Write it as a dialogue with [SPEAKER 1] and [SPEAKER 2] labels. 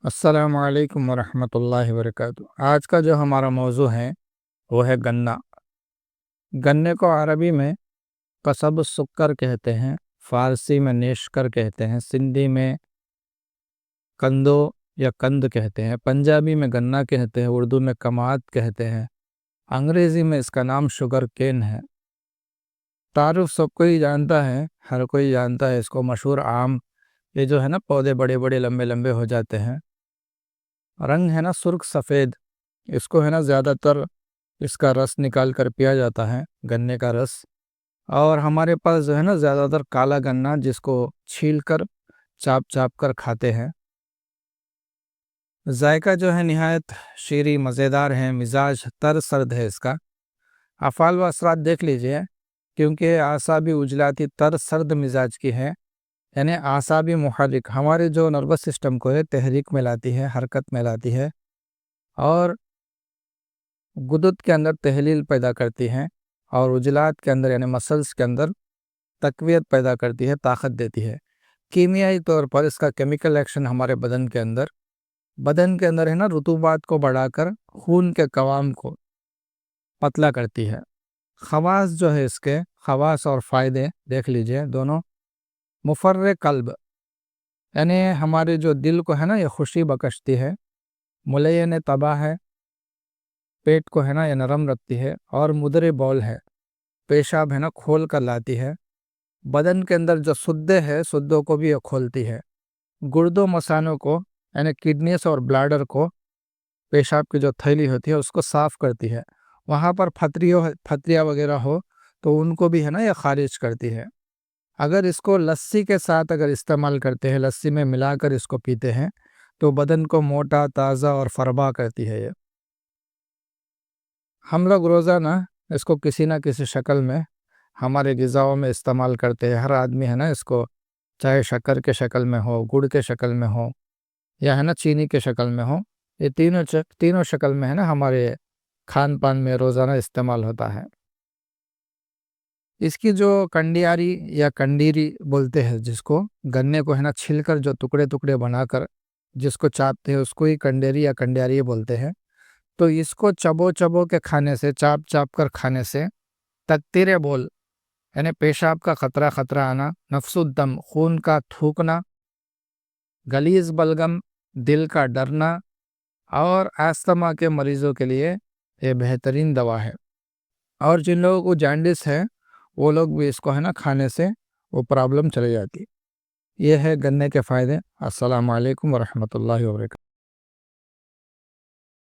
[SPEAKER 1] السلام علیکم ورحمۃ اللہ وبرکاتہ۔ آج کا جو ہمارا موضوع ہے وہ ہے گنا۔ گنے کو عربی میں قصب السکر کہتے ہیں، فارسی میں نیشکر کہتے ہیں، سندھی میں کندو یا کند کہتے ہیں، پنجابی میں گنا کہتے ہیں، اردو میں کماد کہتے ہیں، انگریزی میں اس کا نام شوگر کین ہے۔ تعارف سب کوئی جانتا ہے، ہر کوئی جانتا ہے اس کو، مشہور عام۔ یہ جو ہے نا پودے بڑے بڑے لمبے لمبے ہو جاتے ہیں، رنگ ہے نا سرخ سفید، اس کو ہے نا زیادہ تر اس کا رس نکال کر پیا جاتا ہے، گنے کا رس۔ اور ہمارے پاس جو ہے نا زیادہ تر کالا گنا، جس کو چھیل کر چاپ چاپ کر کھاتے ہیں۔ ذائقہ جو ہے نہایت شیریں مزیدار ہے، مزاج تر سرد ہے اس کا۔ افعال و اثرات دیکھ لیجئے، کیونکہ اعصابی عجلاتی تر سرد مزاج کی ہے، یعنی اعصابی محرک، ہمارے جو نروس سسٹم کو ہے تحریک میں لاتی ہے، حرکت میں لاتی ہے، اور غدد کے اندر تحلیل پیدا کرتی ہے، اور عجلات کے اندر یعنی مسلز کے اندر تقویت پیدا کرتی ہے، طاقت دیتی ہے۔ کیمیائی طور پر اس کا کیمیکل ایکشن ہمارے بدن کے اندر ہے نا رطوبات کو بڑھا کر خون کے قوام کو پتلا کرتی ہے۔ خواص جو ہے اس کے خواص اور فائدے دیکھ لیجئے دونوں۔ مفرح قلب، یعنی ہمارے جو دل کو ہے نا یہ خوشی بخشتی ہے۔ ملین طبع ہے، پیٹ کو ہے نا یہ نرم رکھتی ہے، اور مدر بول ہے، پیشاب ہے نا کھول کر لاتی ہے۔ بدن کے اندر جو سدے ہے، سدوں کو بھی یہ کھولتی ہے۔ گردوں مسانوں کو یعنی کڈنیز اور بلاڈر کو، پیشاب کی جو تھیلی ہوتی ہے اس کو صاف کرتی ہے۔ وہاں پر پھتریاں وغیرہ ہو تو ان کو بھی ہے نا یہ خارج کرتی ہے۔ اگر اس کو لسی کے ساتھ اگر استعمال کرتے ہیں، لسی میں ملا کر اس کو پیتے ہیں، تو بدن کو موٹا، تازہ اور فربا کرتی ہے۔ یہ ہم لوگ روزانہ اس کو کسی نہ کسی شکل میں ہمارے غذاؤں میں استعمال کرتے ہیں۔ ہر آدمی ہے نا اس کو، چاہے شکر کے شکل میں ہو، گڑ کے شکل میں ہو، یا ہے نا چینی کے شکل میں ہو، یہ تینوں شکل میں ہے نا ہمارے کھان پان میں روزانہ استعمال ہوتا ہے۔ اس کی جو کنڈیاری یا کنڈیری بولتے ہیں، جس کو گنے کو ہے نا چھل کر جو ٹکڑے ٹکڑے بنا کر جس کو چاپتے ہیں، اس کو ہی کنڈیری یا کنڈیاری بولتے ہیں۔ تو اس کو چبو چبو کے کھانے سے، چاپ چاپ کر کھانے سے تکتیرے بول یعنی پیشاب کا خطرہ آنا، نفس الدم خون کا تھوکنا، غلیظ بلغم دل کا ڈرنا، اور استھما کے مریضوں کے لیے یہ بہترین دوا ہے۔ اور جن لوگوں کو جانڈس ہے وہ لوگ بھی اس کو ہے نا کھانے سے وہ پرابلم چلی جاتی۔ یہ ہے گنے کے فائدے۔ السلام علیکم ورحمۃ اللہ وبرکاتہ۔